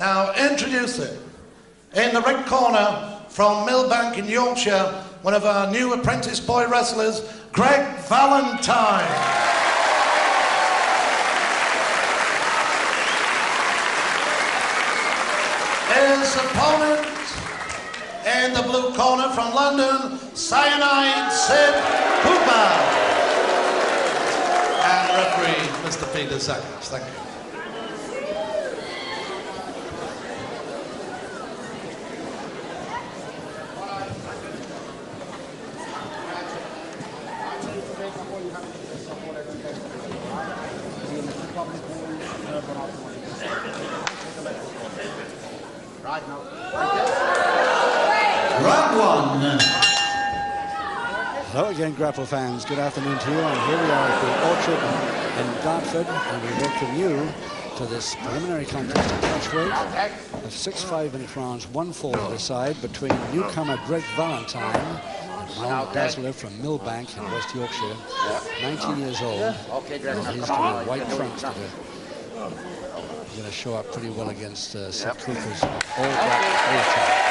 Now introducing, in the red corner from Millbank in Yorkshire, one of our new apprentice boy wrestlers, Greg Valentine. His opponent in the blue corner from London, Cyanide Sid Cooper. And referee, Mr. Peter Zakash. Thank you. Round one. Hello again, Grapple fans. Good afternoon to you. And here we are at the Orchard in Dartford, and we welcome you to this preliminary contest at catchweight. A 6-5 in France, 1 fall to the side between newcomer Greg Valentine and Ron Dazzler from Millbank in West Yorkshire, 19 years old. And he's got a white trunks that are going to show up pretty well against Sid Cooper's all-black all-time.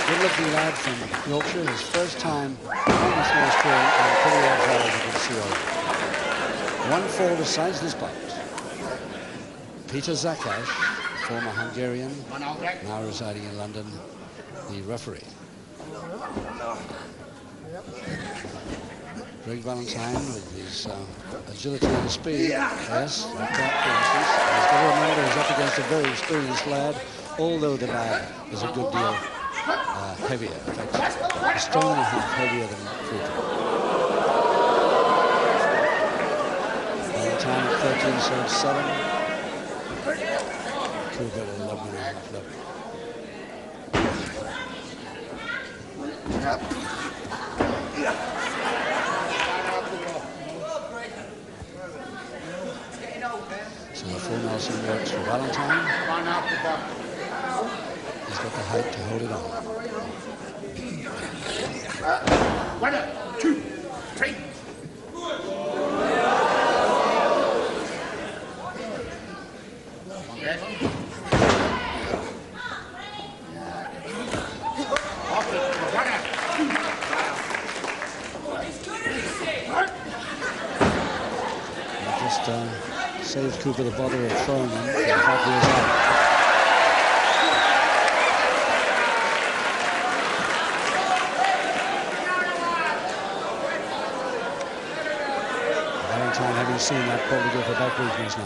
Good-looking lad from Yorkshire, his first time on the small screen, and pretty agile as you can see over. 1 fall decides this bout. Peter Zakash, former Hungarian, now residing in London, the referee. Greg Valentine with his agility and speed. Yes, like that, for instance. He's got to remember he's up against a very experienced lad, although the lad is a good deal heavier. In fact, a stone and a half heavier than Cooper. Valentine at 13 serves 7. Cooper at 11 and a half level. So the full Nelson works for Valentine. He's got the height to hold it on. 1, 2, 3. Just saved Cooper the bother of throwing him. In fact, he was out. Having seen that, probably go for back weakness now.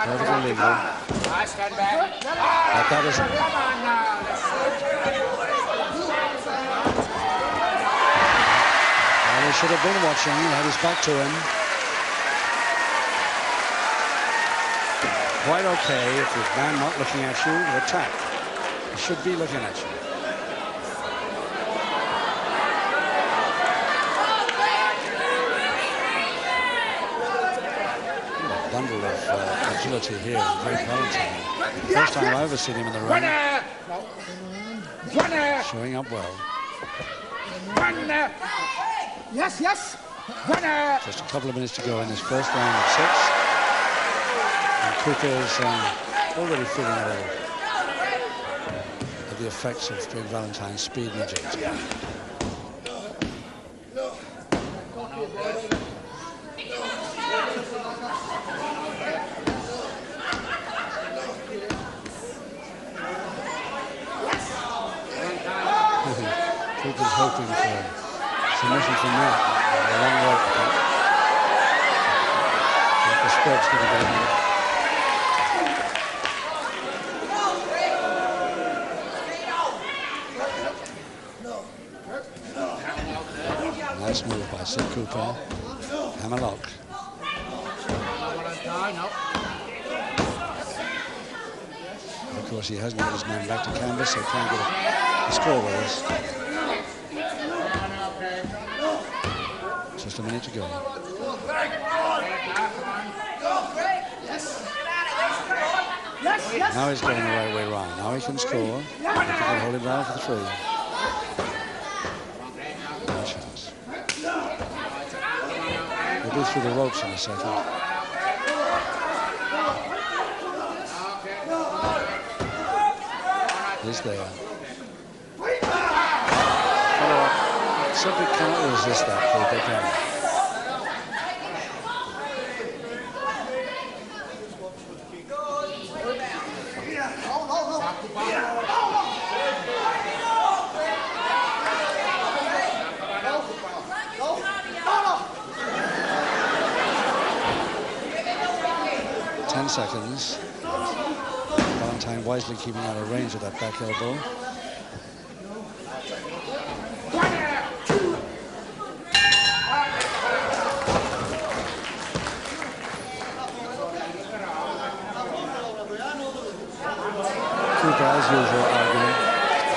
Perfectly legal. I stand back. But that is. Come on now. Well, he should have been watching. He had his back to him. Quite okay if the man not looking at you, you attack. He should be looking at you. A bundle of agility here in Greg Valentine. First time I've ever seen him in the ring. Showing up well. Yes, yes. Just a couple of minutes to go in this first round of 6. Cooper's already feeling a little of the effects of Greg Valentine's speed and agility. Cooper's hoping for submission from that. A long way, I think. The spread's going to go. Nice move by Sid Cooper. Hammerlock. Of course, he hasn't got his man back to canvas, so can't get a score with this. Just a minute to go. Now he's going the right way round. Now he can score. If he can hold him down for the 3. No chance. He'll be through the ropes in a second. He's there. Follow up. Simply cannot resist that for a big hand. 10 seconds. Valentine wisely keeping out of range of that back elbow. Cooper, as usual, arguing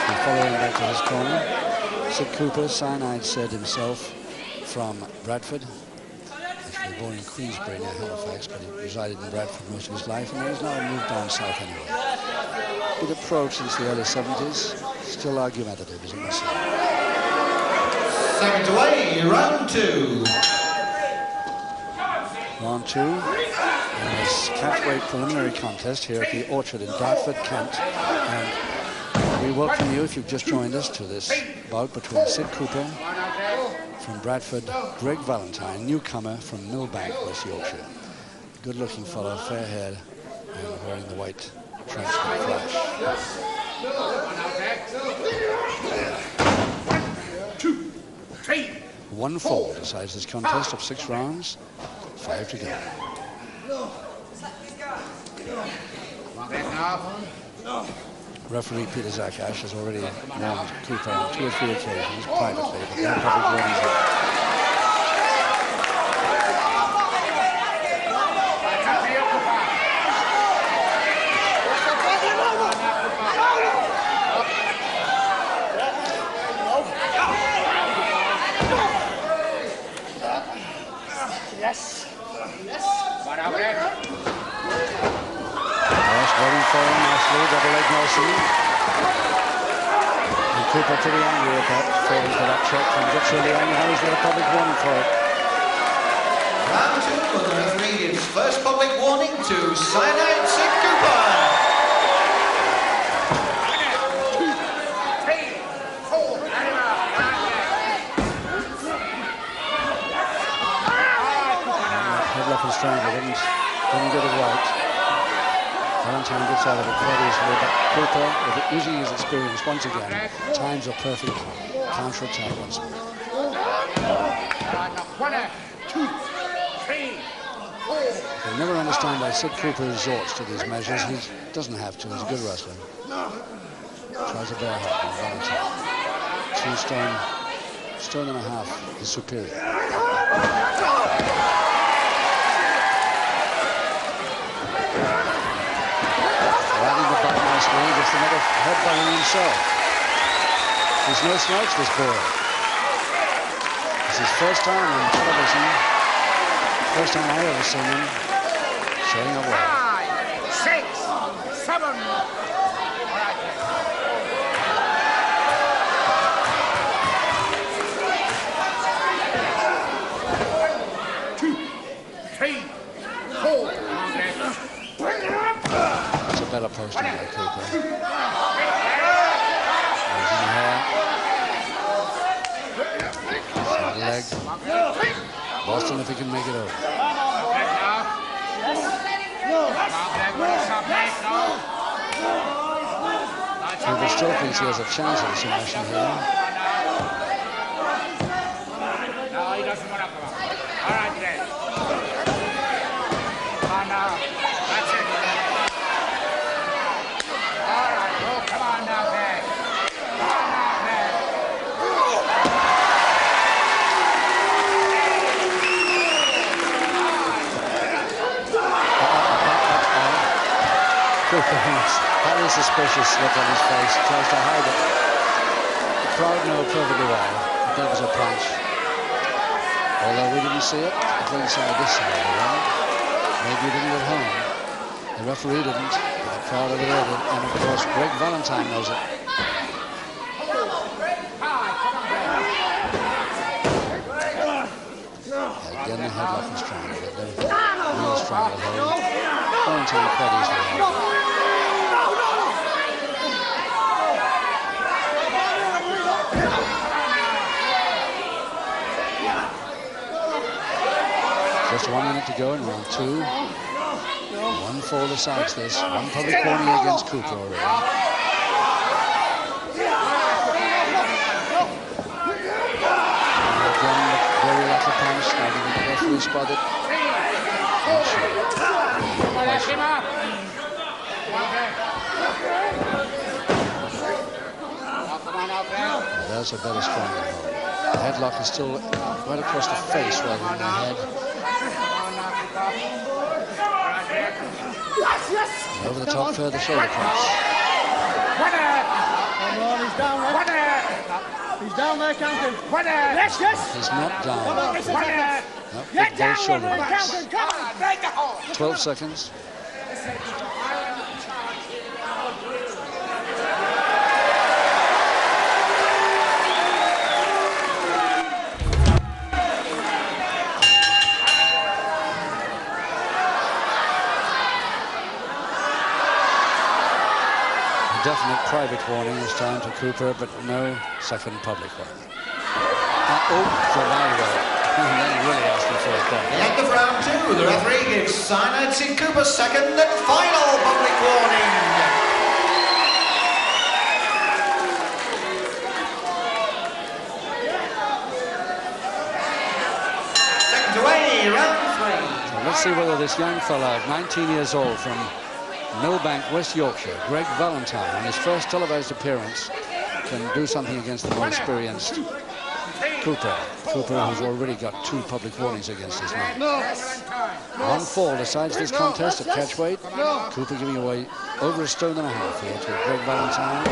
and following back to his corner. Sid Cooper, cyanide said himself, from Bradford. Actually born in Queensbury near Halifax, but he resided in Bradford most of his life, and he's now moved down south anyway. Been a pro since the early 70s, still argumentative, as you can see. 7 away, round 2. Round 2 in this catchweight preliminary contest here at the Orchard in Dartford, Kent. And we welcome you, if you've just joined us, to this bout between Sid Cooper from Bradford, Greg Valentine, newcomer from Millbank, West Yorkshire. Good-looking fellow, fair-haired, and wearing the white trench coat flash. 1, 2, 3. 1-4 decides this contest of 6 rounds, 5 to go. Referee Peter Zakash has already warned Cooper on 2 or 3 occasions privately, but no public warnings yet. Yes. Waiting for him nicely, double leg Nelson. And Cooper pretty angry at that, falling for that check and gets really angry. How is there a public warning for it? Round 2, the referee gives first public warning to Cyanide Sid Cooper. 1, 2, 3, 4. Headlock and strangle didn't get it right. Valentine gets out of it quite easily, but Cooper, using his experience once again, times a perfect counter-attack once more. 1, 2, 3, 4. You'll never understand why Sid Cooper resorts to these measures. He doesn't have to. He's a good wrestler. Tries a bear hug on Valentine. 2 stone and a half is superior. Just another headbutt on himself. He's no slouch, this boy. It's his first time on television. First time I've ever seen him showing up well. 5, 6, 7. 2, 3, 4. It's a better posting by Cooper. He's in the hair. Side leg. Boston if he can make it over. Cooper still thinks he has a chance at a submission here. No, he doesn't want to come up. All right, then. Come on now. That's it. All right, oh, come on now, Greg. Come on now, Greg. Cooper has highly suspicious look on his face. Tries to hide it. The crowd know perfectly well that that was a punch. Although we didn't see it, at inside this side of the ring. Maybe you didn't at home. The referee didn't. The crowd over there, and of course Greg Valentine knows it. And again the headlock is triangle, but the real strangle hold. Valentine quite easily. Just 1 minute to go in round 2. 1-4 decides this. One public warning against Cooper already. And again, very lucky punch. Now did the referee spot it? Not sure. Quite sure. Well, there's a better stranglehold. The headlock is still right across the face rather than the head. Over the top, further shoulder cross. He's down there. He's down there, counting. Yes, yes. He's not down. Nope, big both shoulder cross. 12 seconds. Definite private warning this time to Cooper, but no second public one. Survival. They really asked him for it there. The end of round 2, the referee gives Cyanide Sid Cooper second and final public warning. Seconds away, round 3. So let's see whether this young fella, 19 years old, from Millbank, West Yorkshire, Greg Valentine, on his first televised appearance, can do something against the more experienced Cooper. Cooper, who's already got 2 public warnings against his man. 1-4 decides this contest at catchweight. Cooper giving away over 1.5 stone here to Greg Valentine.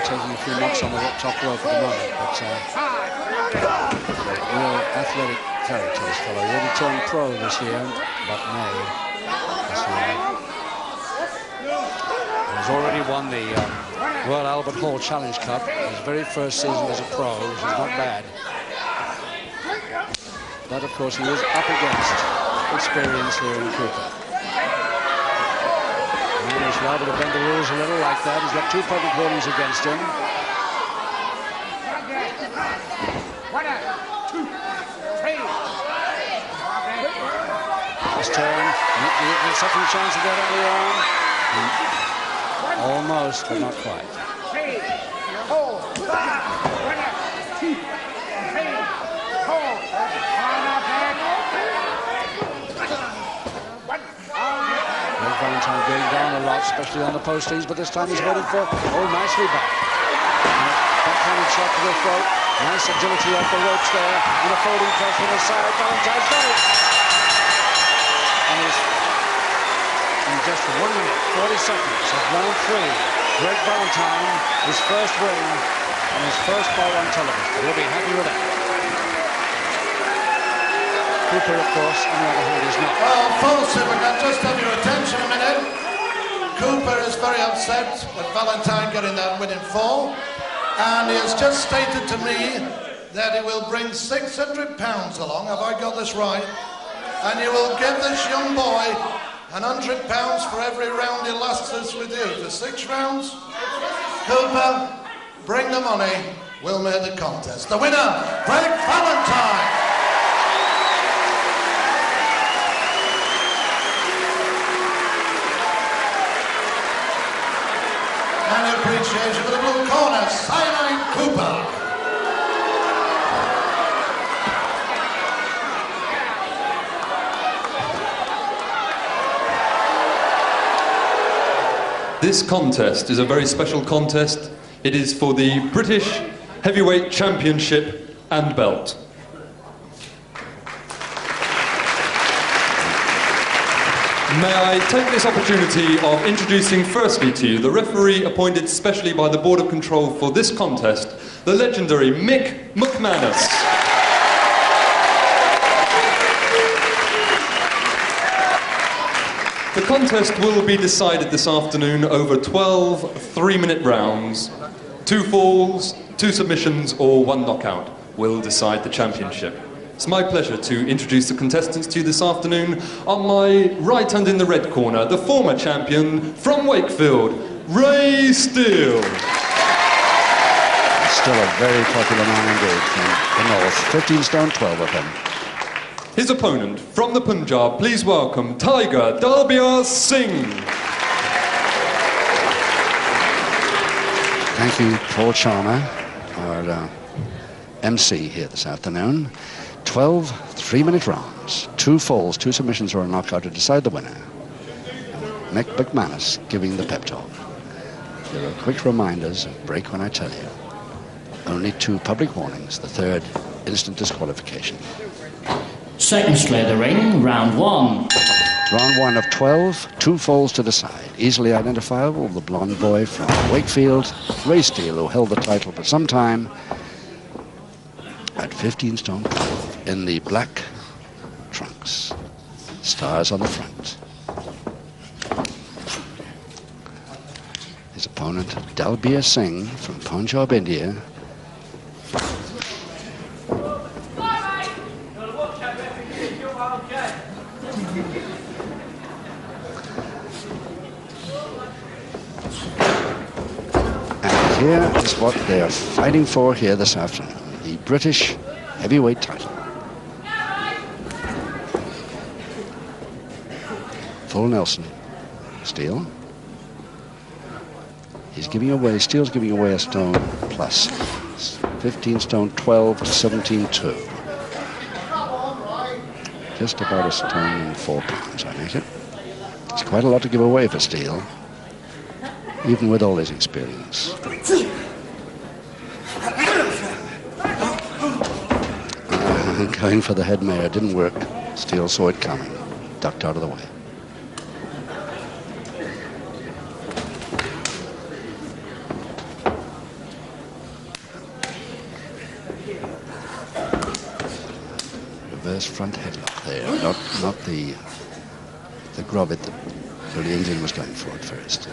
Taking a few knocks on the top rope at the moment, but real athletic character, this fellow. Already turned pro this year, but May this year. He's already won the Royal Albert Hall Challenge Cup, his very first season as a pro, which is not bad. But of course he is up against experience here in Cooper. He's liable to bend the rules a little like that. He's got 2 public warnings against him. His turn. The second chance to get early on. Almost, but not quite. Valentine going down a lot, especially on the postings, but this time he's waiting for, nicely back. Backhanded shot to the throat. Nice agility off the ropes there, and a folding press from the side. Valentine's got it. And he's in just 1 minute, 40 seconds of round 3. Greg Valentine, his first win, and his first bout on television. He'll be happy with that. Cooper, of course, on the other hand, is not. Well, folks, if we can just have your attention a minute. Cooper is very upset with Valentine getting that winning fall, and he has just stated to me that he will bring £600 along, have I got this right? And you will give this young boy £100 for every round he lasts us with you. For 6 rounds? Cooper, bring the money, we'll make the contest. The winner, Greg Valentine! And appreciation for the blue corner, Cyanide Cooper. This contest is a very special contest. It is for the British Heavyweight Championship and belt. May I take this opportunity of introducing firstly to you the referee appointed specially by the Board of Control for this contest, the legendary Mick McManus. The contest will be decided this afternoon over 12 3-minute rounds. 2 falls, 2 submissions or 1 knockout will decide the championship. It's my pleasure to introduce the contestants to you this afternoon. On my right and in the red corner, the former champion from Wakefield, Ray Steele. Still a very popular man indeed from the north. 15 stone 12 of him. His opponent from the Punjab, please welcome Tiger Dalbir Singh. Thank you, Paul Sharma, our MC here this afternoon. 12 3-minute rounds, 2 falls, 2 submissions or a knockout to decide the winner. Mick McManus giving the pep talk. There are quick reminders of break when I tell you. Only 2 public warnings, the 3rd instant disqualification. Seconds clear the ring, round 1. Round 1 of 12, 2 falls to decide. Easily identifiable, the blonde boy from Wakefield, Ray Steele, who held the title for some time, at 15 stone 12 in the black trunks. Stars on the front. His opponent, Dalbir Singh from Punjab, India. And here is what they are fighting for here this afternoon. The British heavyweight title. Full Nelson. Steele. He's giving away, Steele's giving away a stone plus. 15 stone 12 to 17.2. Just about a stone and 4 pounds, I make it. It's quite a lot to give away for Steele, even with all his experience. Going for the head mare didn't work. Steele saw it coming, ducked out of the way. Reverse front headlock there, not the grobbit that Billy England was going for at first.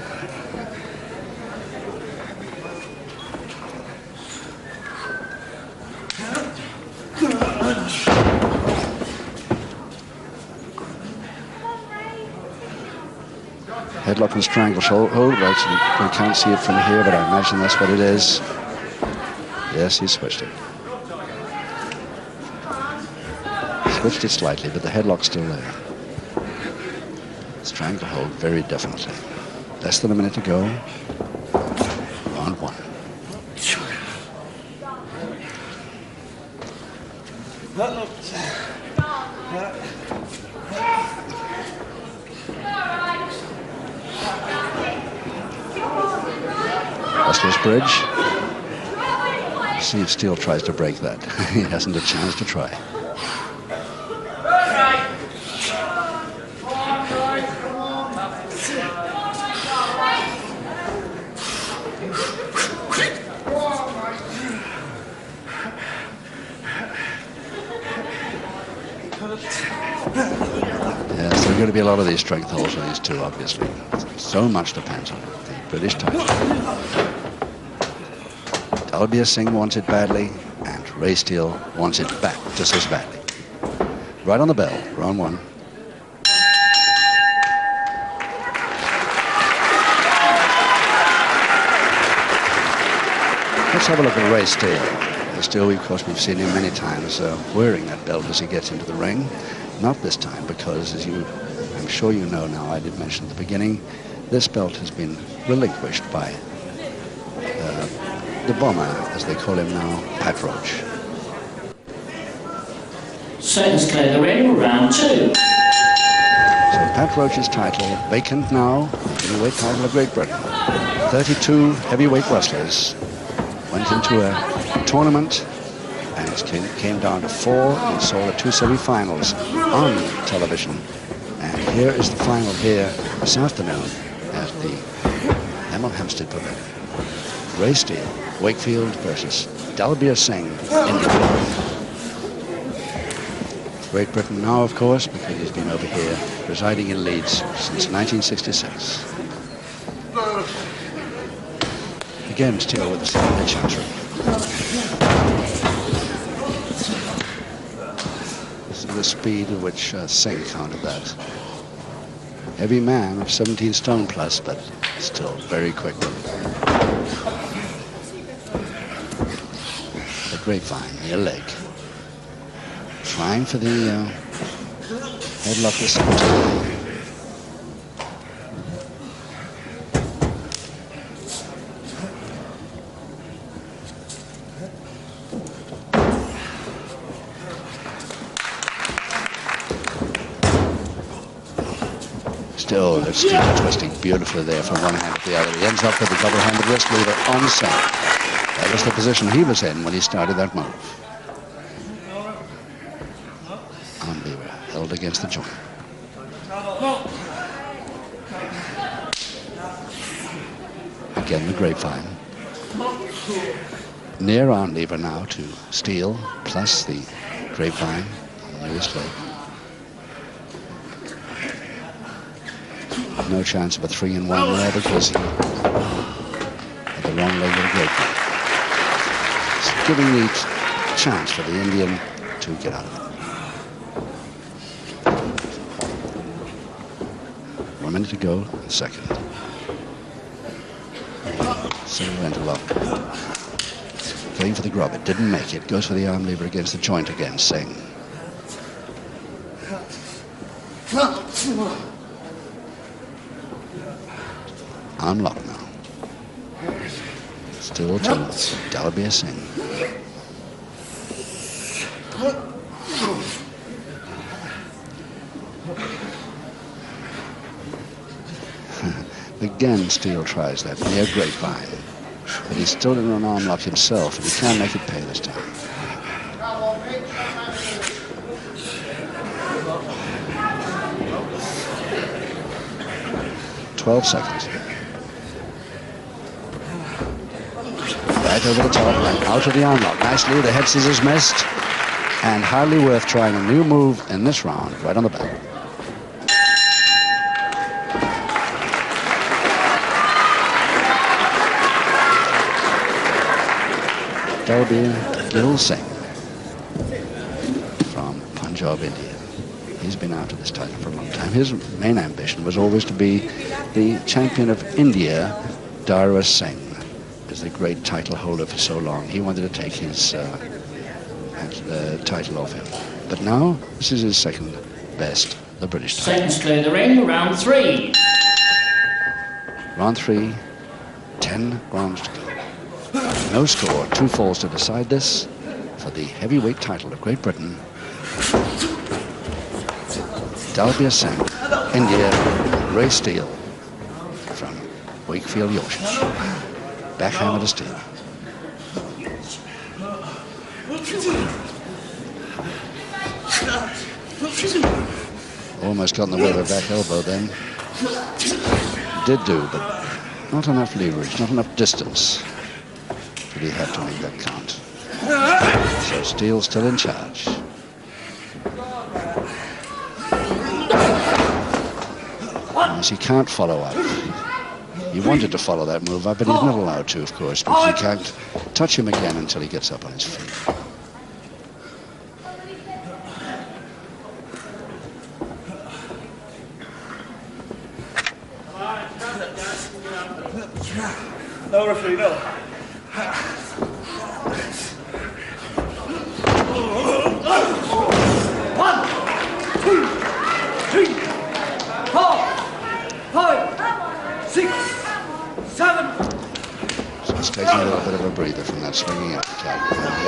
Headlock and strangle hold. Right, we can't see it from here, but I imagine that's what it is. Yes, he switched it. Switched it slightly, but the headlock's still there. Stranglehold, very definitely. Less than a minute to go. Round 1. Wrestler's bridge. See if Steele tries to break that. He hasn't a chance to try. Yes, there are going to be a lot of these strength holds for these two, obviously. So much depends on it. The British title. Dalbir Singh wants it badly, and Ray Steele wants it back just as badly. Right on the bell, round 1. Let's have a look at Ray Steele. Steele, of course, we've seen him many times wearing that belt as he gets into the ring. Not this time, because as I'm sure you know now, I did mention at the beginning, this belt has been relinquished by the bomber, as they call him now, Pat Roach. Seconds clear the ring, round 2. So Pat Roach's title, vacant now, heavyweight title of Great Britain. 32 heavyweight wrestlers went into a tournament, and it came down to 4. We saw the 2 semi-finals on television And here is the final here this afternoon at the Hemel Hempstead Pavilion. Ray Steele, Wakefield versus Dalbir Singh, India. Great Britain now, of course, because he's been over here residing in Leeds since 1966. Again, Steele with the same pitch entry. This is the speed at which Singh countered that. Heavy man of 17 stone plus, but still very quick. The Grapevine, near leg. Trying for the headlock this time. Still, it's twisting beautifully there from one hand to the other. He ends up with the double-handed wrist lever on Singh. That was the position he was in when he started that move. Armlever held against the joint. Again, the Grapevine. Near Armlever now to Steele, plus the Grapevine on the nearest leg. No chance of a 3-1 there because he had the wrong leg of the Grapevine. It's giving the chance for the Indian to get out of it. 1 minute to go in the second. Single interlock. Going for the grub. It didn't make it. Goes for the arm lever against the joint again. Singh. Arm lock now. Still to Dalbir Singh. Again, Steele tries that near Grapevine. But he's still in an arm lock himself, and he can't make it pay this time. "12 seconds. Right over the top and out of the arm lock. Nicely, the head scissors missed, and hardly worth trying a new move in this round, right on the back. Dalbir Singh from Punjab, India. He's been after this title for a long time. His main ambition was always to be the champion of India. Darwa Singh is the great title holder for so long. He wanted to take his title off him. But now, this is his second best, the British title. Seconds clear the ring, round 3. Round 3, 10 rounds to go. No score, 2 falls to decide this for the heavyweight title of Great Britain. Dalbir Singh, India, Ray Steele from Wakefield, Yorkshire. Backhammer to Steele. Almost got in the way of a back elbow then. Did do, but not enough leverage, not enough distance. Did he have to make that count? So Steele still in charge. As he can't follow up. He wanted to follow that move up, but he's not allowed to, of course, because he can't touch him again until he gets up on his feet. No, referee, no. 1, 2, 3, 4, 5, 6, 7. So he's taking a little bit of a breather from that swinging up attack.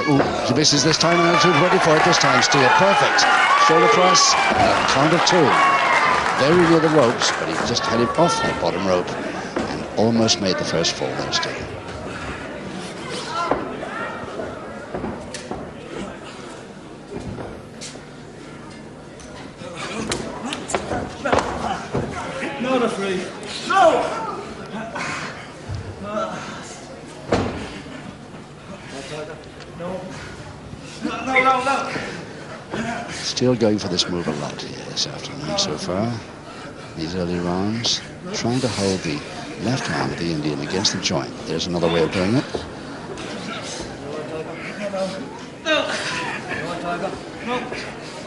Ooh, he misses this time, and 220 for it this time. Steele, perfect. Shoulder press, count of 2. Very near the ropes, but he just had him off that bottom rope and almost made the first fall there, Steele. referee. No! No. Steele going for this move a lot here this afternoon so far. These early rounds, trying to hold the left arm of the Indian against the joint. There's another way of doing it.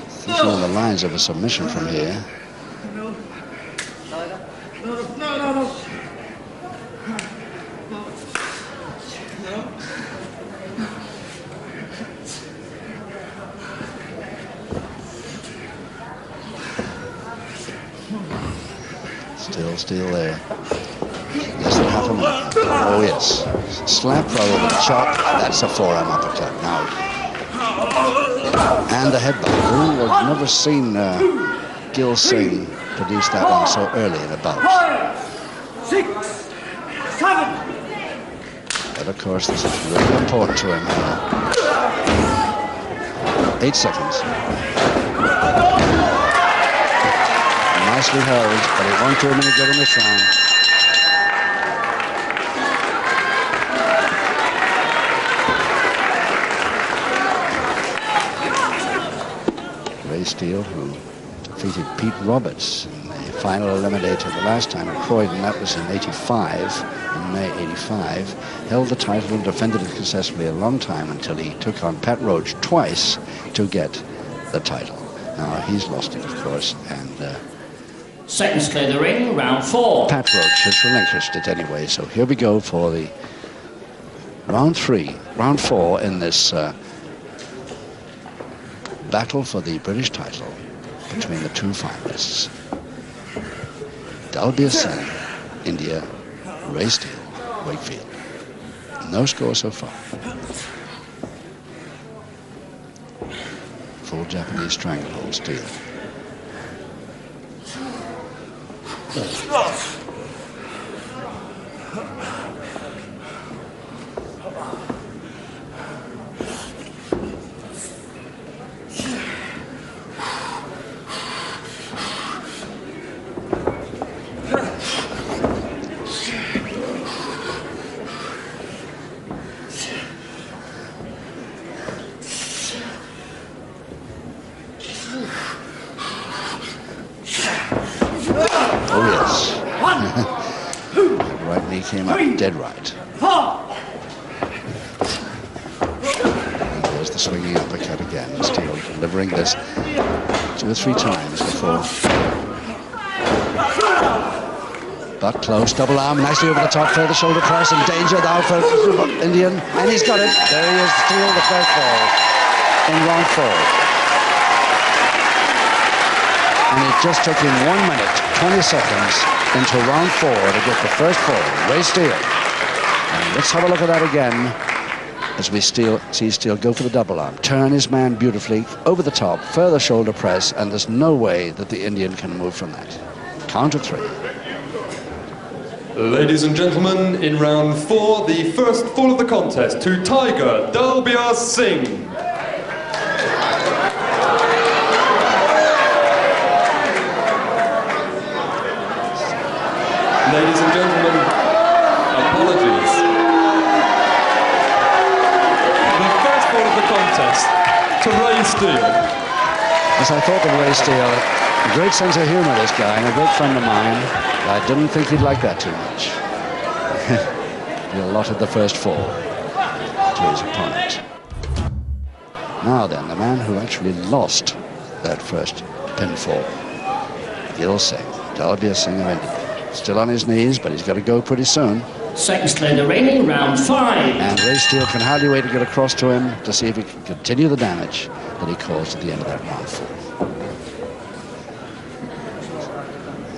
Thinking on the lines of a submission from here. No. Still there. Less than half a minute. Oh yes. Slap rather than chop. That's a forearm uppercut now. And the headbutt. Oh, I've never seen Gil Singh produce that one so early in a bout. 5, 6, 7. But of course, this is really important to him. 8 seconds. Nicely held, but it won't do him any good in this round. Ray Steele, who defeated Pete Roberts in the final eliminator the last time at Croydon, that was in May 85, held the title and defended it successfully a long time until he took on Pat Roach twice to get the title. Now he's lost it, of course, and Seconds clear the ring, round 4. Pat Roach has relinquished it anyway, so here we go for the round 4 in this battle for the British title between the two finalists. Dalbir Singh, India, Ray Steele, Wakefield. No score so far. Full Japanese stranglehold, Steele. Came up dead right. And there's the swinging uppercut again. Steele delivering this 2 or 3 times before. But close, double arm, nicely over the top, further shoulder press, and danger now for Indian. And he's got it. There he is, Steele, the first fall in round 4. And it just took him 1 minute, 20 seconds into round 4 to get the first fall. Ray Steele. And let's have a look at that again as we see Steele go for the double arm. Turn his man beautifully over the top, further shoulder press, and there's no way that the Indian can move from that. Count of 3. Ladies and gentlemen, in round 4, the first fall of the contest to Tiger Dalbir Singh. Ladies and gentlemen, apologies. The first fall of the contest to Ray Steele. As I thought of Ray Steele, a great sense of humor, this guy, and a great friend of mine. I didn't think he'd like that too much. He allotted the first fall to his opponent. Now then, the man who actually lost that first pinfall, Gil Singh, Dalbir Singh of India. Still on his knees, but he's got to go pretty soon. Seconds clear the ring, round 5. And Ray Steele can hardly wait to get across to him to see if he can continue the damage that he caused at the end of that round 4.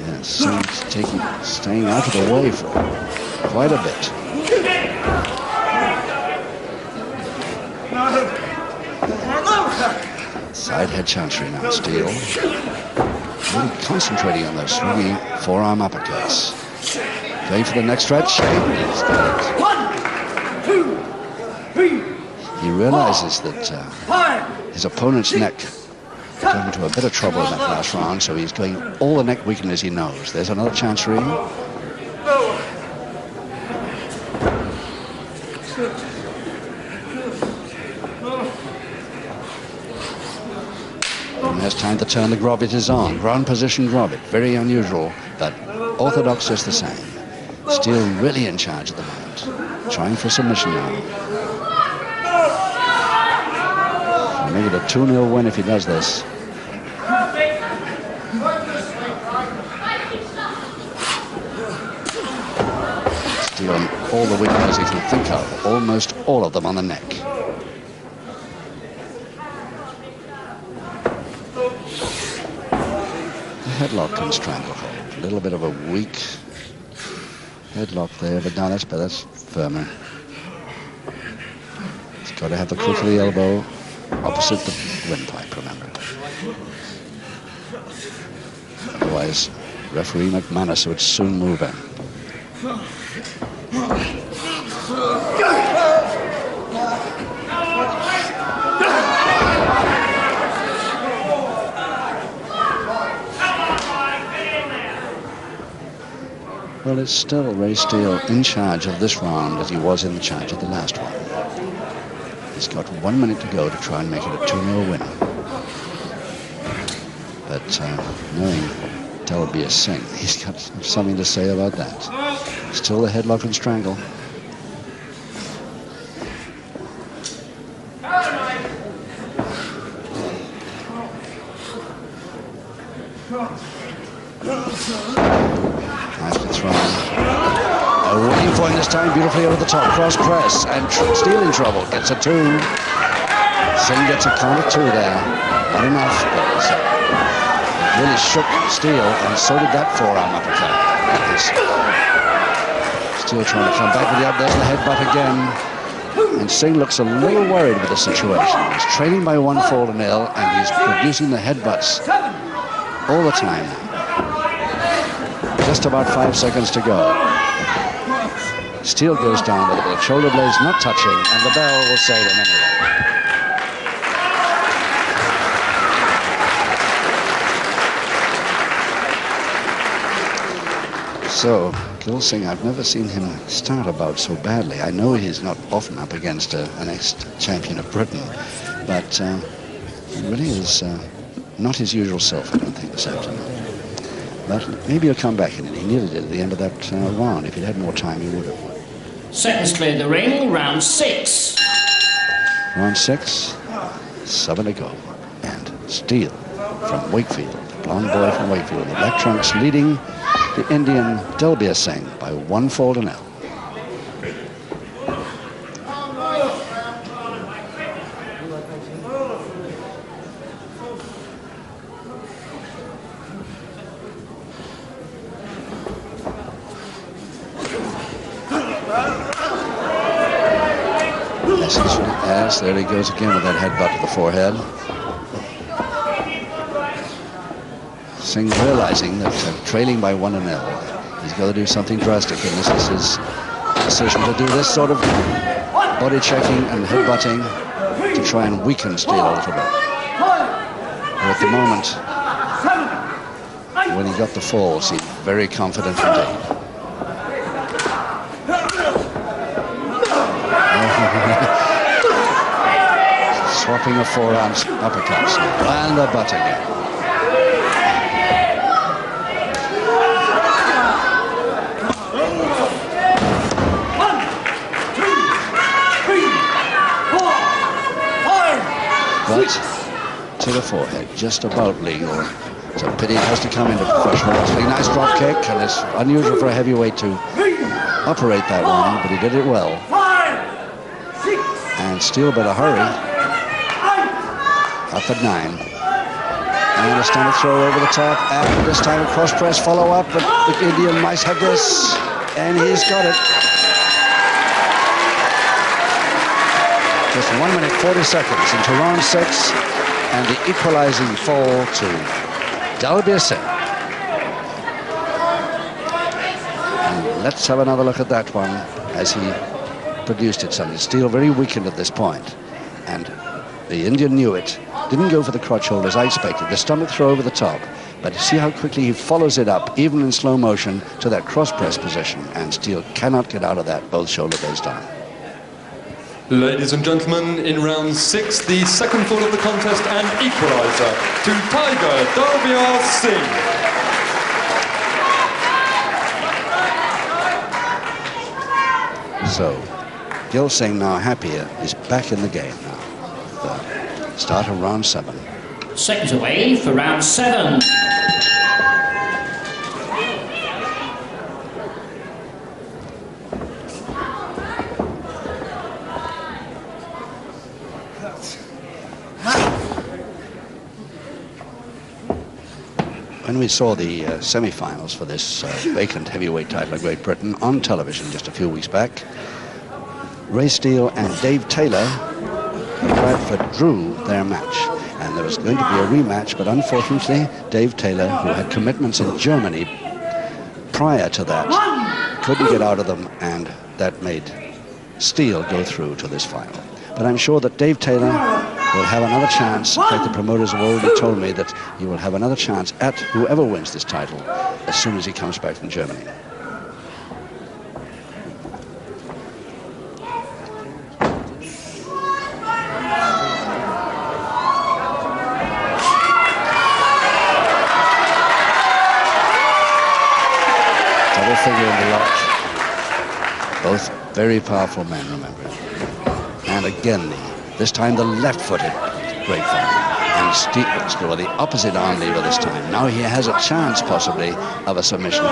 Yes, Singh's staying out of the way for quite a bit. Side head chancery now, Steele. Really concentrating on those swinging forearm uppercuts. Going for the next stretch. 1, 2, 3. He realizes that his opponent's neck got into a bit of trouble in that last round, so he's going all the neck weakened as he knows. There's another chance for him. And there's time to turn the Groviches on. Ground position Grovich, very unusual, but orthodox is the same. Steele really in charge at the moment. Trying for submission now. I'll make it a 2-0 win if he does this. Steele on all the weaknesses he can think of, almost all of them on the neck. The headlock and stranglehold. A little bit of a weak headlock there, but now that's better, that's firmer. He's got to have the crook of the elbow opposite the windpipe, remember. Otherwise, referee McManus would soon move in. Well, it's still Ray Steele in charge of this round as he was in charge of the last one. He's got 1 minute to go to try and make it a 2-0 win. But knowing Dalbir Singh, he's got something to say about that. Still the headlock and strangle. Nicely thrown. Waiting for him this time, beautifully over the top. Cross press, and Steele in trouble. Gets a 2. Singh gets a count of 2 there. Not enough, but it really shook Steele, and so did that forearm uppercut. Steele trying to come back with the up. There's the headbutt again. And Singh looks a little worried with the situation. He's trailing by 1-0, and he's producing the headbutts all the time. Just about 5 seconds to go. Steele goes down with the shoulder blades not touching, and the bell will save him anyway. So, Gil Singh, I've never seen him start a bout so badly. I know he's not often up against an ex-champion of Britain, but he really is not his usual self, I don't think, this afternoon. But maybe he'll come back in it. He nearly did at the end of that round. If he'd had more time, he would have. Seconds clear the ring, round 6. Round 6, 7 to go. And Steele from Wakefield, the blonde boy from Wakefield, the Black Trunks leading the Indian Dalbir Singh by 1-0. Yes, there he goes again with that headbutt to the forehead. Singh realizing that trailing by 1-0, he's got to do something drastic, and this is his decision to do this sort of body checking and headbutting to try and weaken Steele a little bit. But at the moment, when he got the fall, seemed very confident indeed. Swapping of forearms, uppercuts, and a butt again. But to the forehead, just about legal. It's a pity it has to come into professional wrestling. Nice drop kick, and it's unusual for a heavyweight to operate that one, but he did it well. And Steele better hurry. Up at 9. And a stomach throw over the top. And this time a cross press follow up, but the Indian might have this. And he's got it. Just 1 minute 40 seconds into round 6, and the equalizing fall to Dalbir Singh. And let's have another look at that one as he produced it. Steele very weakened at this point, and The Indian knew it. Didn't go for the crotch hold as I expected. The stomach throw over the top. But you see how quickly he follows it up, even in slow motion, to that cross press position. And Steele cannot get out of that, both shoulder blades down. Ladies and gentlemen, in round 6, the second fall of the contest and equalizer to Tiger Dalbir Singh. So, Gil Singh, now happier, is back in the game now. The start of round 7. Seconds away for round 7. When we saw the semi-finals for this vacant heavyweight title of Great Britain on television just a few weeks back, Ray Steele and Dave Taylor of Bradford drew their match. And there was going to be a rematch, but unfortunately, Dave Taylor, who had commitments in Germany prior to that, couldn't get out of them, and that made Steele go through to this final. But I'm sure that Dave Taylor will have another chance. In fact, the promoters have already told me that he will have another chance at whoever wins this title as soon as he comes back from Germany. Double figure in the lock. Both very powerful men, remember. And again, this time the left-footed great fighter. And Steele with the opposite arm lever this time. Now he has a chance, possibly, of a submission.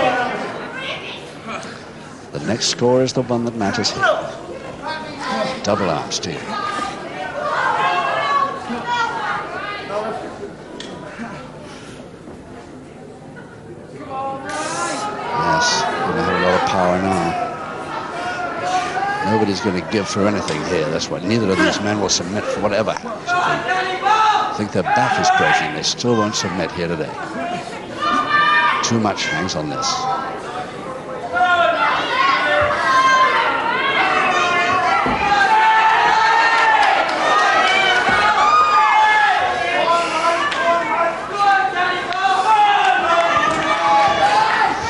The next score is the one that matters here. Double arm Steele. Yes, going to have a lot of power now. Nobody's going to give for anything here. That's why neither of these men will submit for whatever happens. I think their back is breaking. They still won't submit here today. Too much hangs on this.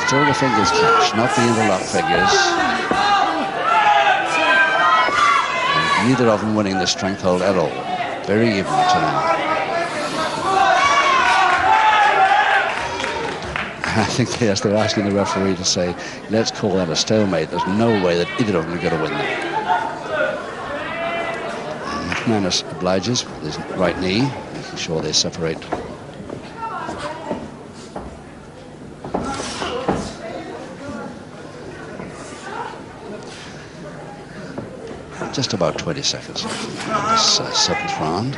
Still the fingers catch, not the interlock figures. Neither of them winning the strength hold at all. Very even to now. I think, yes, they're asking the referee to say, let's call that a stalemate. There's no way that either of them are going to win that. And McManus obliges with his right knee, making sure they separate. Just about 20 seconds left in this 7th round.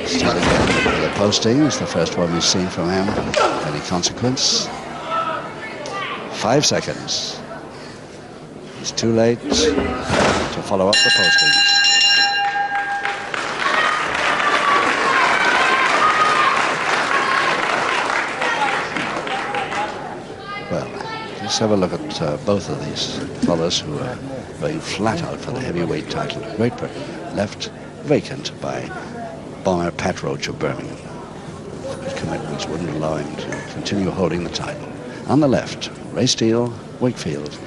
Still again with the posting. It's the first one we've seen from him. Any consequence? 5 seconds. It's too late to follow up the postings. Let's have a look at both of these fellas who are going flat out for the heavyweight title of Great Britain, left vacant by bomber Pat Roach of Birmingham. His commitments wouldn't allow him to continue holding the title. On the left, Ray Steele, Wakefield,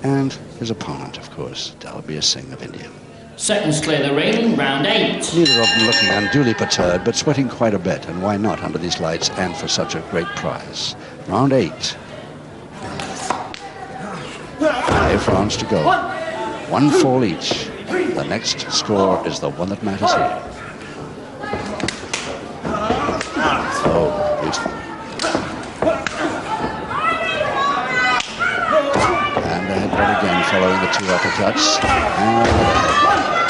and his opponent, of course, Dalbir Singh of India. Seconds clear the ring, round 8. Neither of them looking unduly perturbed, but sweating quite a bit, and why not under these lights and for such a great prize. Round 8. 5 rounds to go. 1 fall each. The next score is the one that matters here. Oh, beautiful. And the headbutt again, following the 2 uppercuts. And another headbutt.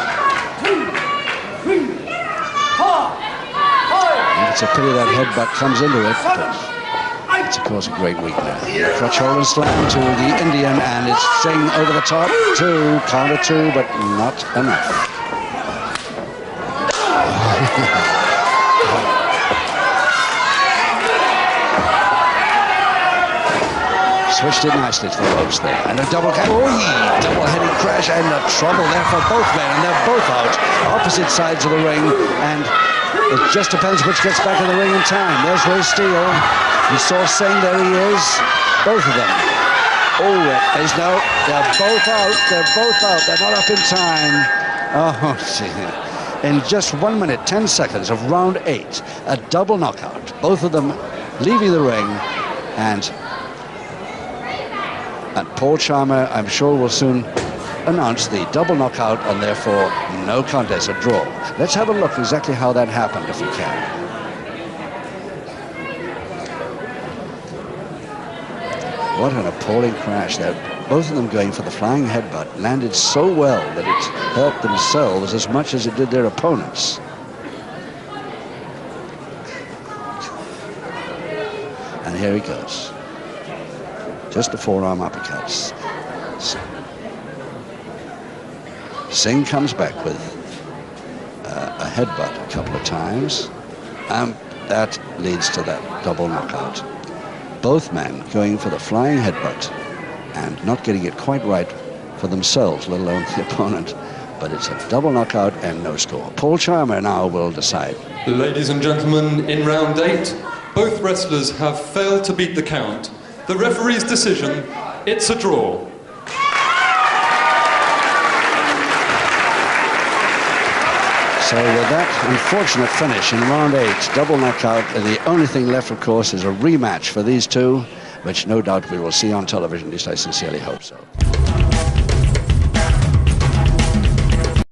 And it's a pity that headbutt comes into it, but it's, of course, a great weakness. Crutch hold and slam to the Indian, and it's Singh over the top. 2, counter 2, but not enough. Switched it nicely to the ropes there. And a double double-headed crash and a trouble there for both men. And they're both out, opposite sides of the ring. And it just depends which gets back in the ring in time. There's Ray Steele. You saw Singh, there he is. Both of them. Oh, there's no, they're both out. They're both out. They're not up in time. Oh, gee. In just 1 minute, 10 seconds of round 8, a double knockout. Both of them leaving the ring. And Paul Charmer, I'm sure, will soon announce the double knockout and therefore no contest, a draw. Let's have a look exactly how that happened, if we can. What an appalling crash there. Both of them going for the flying headbutt. Landed so well that it hurt themselves as much as it did their opponents. And here he goes. Just the forearm uppercuts. Singh comes back with a headbutt a couple of times, and that leads to that double knockout. Both men going for the flying headbutt and not getting it quite right for themselves, let alone the opponent. But it's a double knockout and no score. Paul Charmer now will decide. Ladies and gentlemen, in round 8, both wrestlers have failed to beat the count. The referee's decision, it's a draw. So with that unfortunate finish in round 8, double knockout, and the only thing left, of course, is a rematch for these two, which no doubt we will see on television, at least I sincerely hope so.